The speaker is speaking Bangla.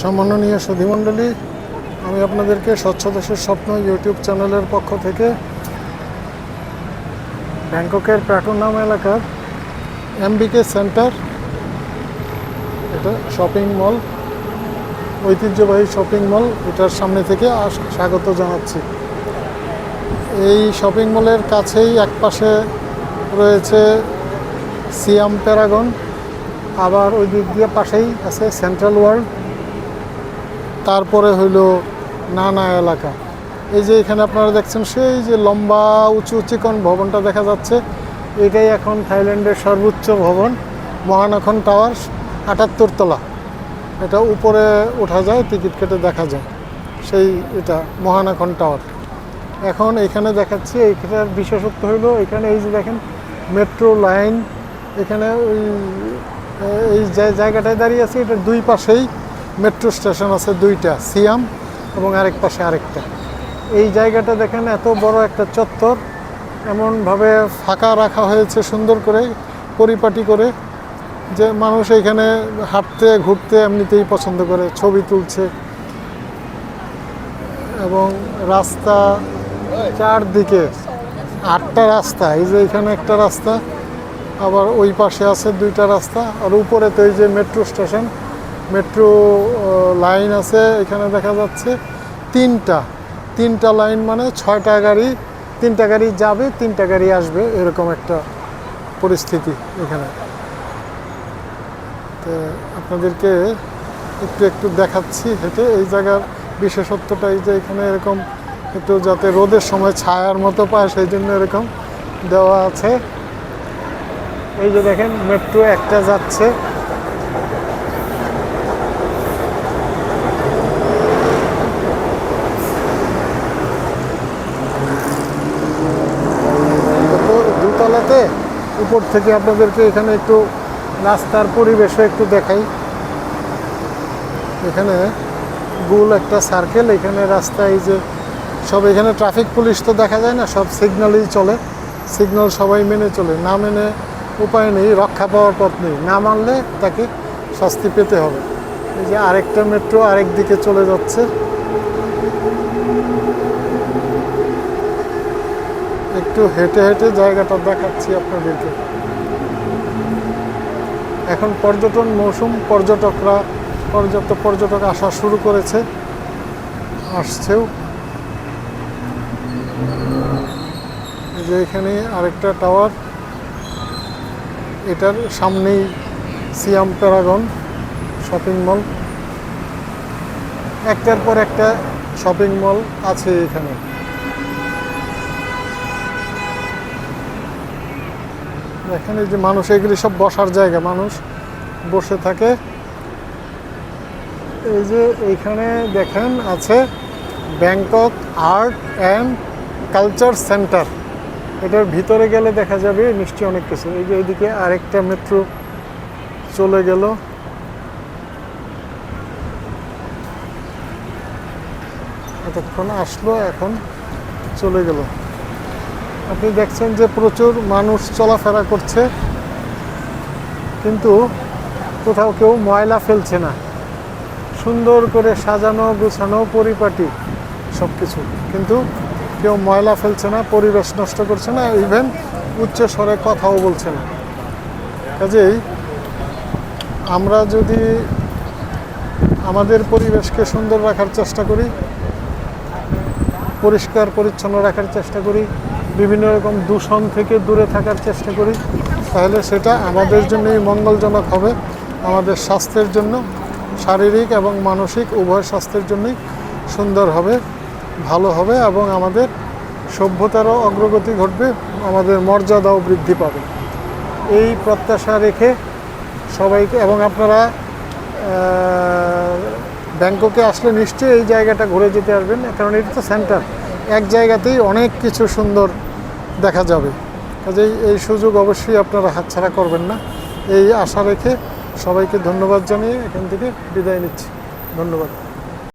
সম্মাননীয় সুধীমণ্ডলী, আমি আপনাদেরকে স্বচ্ছ দেশের স্বপ্ন ইউটিউব চ্যানেলের পক্ষ থেকে ব্যাংককের প্যাটোনাম এলাকার এমবিকে সেন্টার, এটা শপিং মল, ঐতিহ্যবাহী শপিং মল, এটার সামনে থেকে স্বাগত জানাচ্ছি। এই শপিং মলের কাছেই একপাশে রয়েছে সিয়াম প্যারাগন, আবার ওই দিক দিয়ে পাশেই আছে সেন্ট্রাল ওয়ার্ল্ড, তারপরে হইল নানা এলাকা। এই যে এখানে আপনারা দেখছেন সেই যে লম্বা উঁচু চিকন ভবনটা দেখা যাচ্ছে, এটাই এখন থাইল্যান্ডের সর্বোচ্চ ভবন, মহানাখন টাওয়ার, ৭৮ তলা। এটা উপরে ওঠা যায়, টিকিট কেটে দেখা যায়, সেই এটা মহানাখন টাওয়ার। এখন এখানে দেখাচ্ছি, এইখানের বিশেষত্ব হইল এখানে এই যে দেখেন মেট্রো লাইন, এখানে এই যে জায়গাটায় দাঁড়িয়ে আছে এটার দুই পাশেই মেট্রো স্টেশন আছে, দুইটা, সিয়াম এবং আরেক পাশে আরেকটা। এই জায়গাটা দেখেন এত বড় একটা চত্বর, এমনভাবে ফাঁকা রাখা হয়েছে সুন্দর করে, পরিপাটি করে, যে মানুষ এখানে হাঁটতে ঘুরতে এমনিতেই পছন্দ করে, ছবি তুলছে। এবং রাস্তা চারদিকে 8টা রাস্তা, এই যে এখানে একটা রাস্তা, আবার ওই পাশে আছে 2টা রাস্তা, আর উপরে তো এই যে মেট্রো স্টেশন, মেট্রো লাইন আছে এখানে দেখা যাচ্ছে 3টা লাইন, মানে 6টা গাড়ি, 3টা গাড়ি যাবে 3টা গাড়ি আসবে, এরকম একটা পরিস্থিতি এখানে। তো আপনাদেরকে একটু দেখাচ্ছি হেঁটে। এই জায়গার বিশেষত্বটা এই যে এখানে এরকম একটু যাতে রোদের সময় ছায়ার মতো পায় সেই জন্য এরকম দেওয়া আছে। এই যে দেখেন মেট্রো একটা যাচ্ছে, দুতলাতে, উপর থেকে আপনাদেরকে এখানে একটু রাস্তার পরিবেশও একটু দেখাই। এখানে গোল একটা সার্কেল, এখানে রাস্তা, এই যে সব এখানে ট্রাফিক পুলিশ তো দেখা যায় না, সব সিগন্যালই চলে, সিগন্যাল সবাই মেনে চলে, না মেনে উপায় নেই, রক্ষা পাওয়ার পথ নেই, না মানলে তাকে শাস্তি পেতে হবে। এই যে আরেকটা মেট্রো আরেক দিকে চলে যাচ্ছে। একটু হেঁটে হেঁটে জায়গাটা দেখাচ্ছি আপনাদেরকে। এখন পর্যটন মৌসুম, পর্যাপ্ত পর্যটক আসা শুরু করেছে, আসছেও। যে এখানে আরেকটা টাওয়ার, এটার সামনেই সিয়াম প্যারাগন শপিং মল, একটার পর একটা শপিং মল আছে এখানে। এখানে যে মানুষ, এগুলি সব বসার জায়গা, মানুষ বসে থাকে। এই যে এইখানে দেখেন আছে Bangkok art and culture centre, এটার ভিতরে গেলে দেখা যাবে নিশ্চয়ই অনেক কিছু। এই যে এইদিকে আরেকটা মেট্রো চলে গেল, এতক্ষণ আসলো এখন চলে গেল। আপনি দেখছেন যে প্রচুর মানুষ চলাফেরা করছে, কিন্তু কোথাও কেউ ময়লা ফেলছে না, সুন্দর করে সাজানো গুছানো পরিপাটি সব কিছু, কিন্তু কেউ ময়লা ফেলছে না, পরিবেশ নষ্ট করছে না, ইভেন উচ্চ স্বরে কথাও বলছে না। কাজেই আমরা যদি আমাদের পরিবেশকে সুন্দর রাখার চেষ্টা করি, পরিষ্কার পরিচ্ছন্ন রাখার চেষ্টা করি, বিভিন্ন রকম দূষণ থেকে দূরে থাকার চেষ্টা করি, তাহলে সেটা আমাদের জন্যই মঙ্গলজনক হবে, আমাদের স্বাস্থ্যের জন্য, শারীরিক এবং মানসিক উভয় স্বাস্থ্যের জন্যই সুন্দর হবে, ভালো হবে, এবং আমাদের সভ্যতারও অগ্রগতি ঘটবে, আমাদের মর্যাদাও বৃদ্ধি পাবে। এই প্রত্যাশা রেখে সবাইকে, এবং আপনারা ব্যাংককে আসলে নিশ্চয়ই এই জায়গাটা ঘুরে যেতে আসবেন, কারণ এটা তো সেন্টার, এক জায়গাতেই অনেক কিছু সুন্দর দেখা যাবে। কাজেই এই সুযোগ অবশ্যই আপনারা হাতছাড়া করবেন না, এই আশা রেখে সবাইকে ধন্যবাদ জানিয়ে এখান থেকে বিদায় নিচ্ছি। ধন্যবাদ।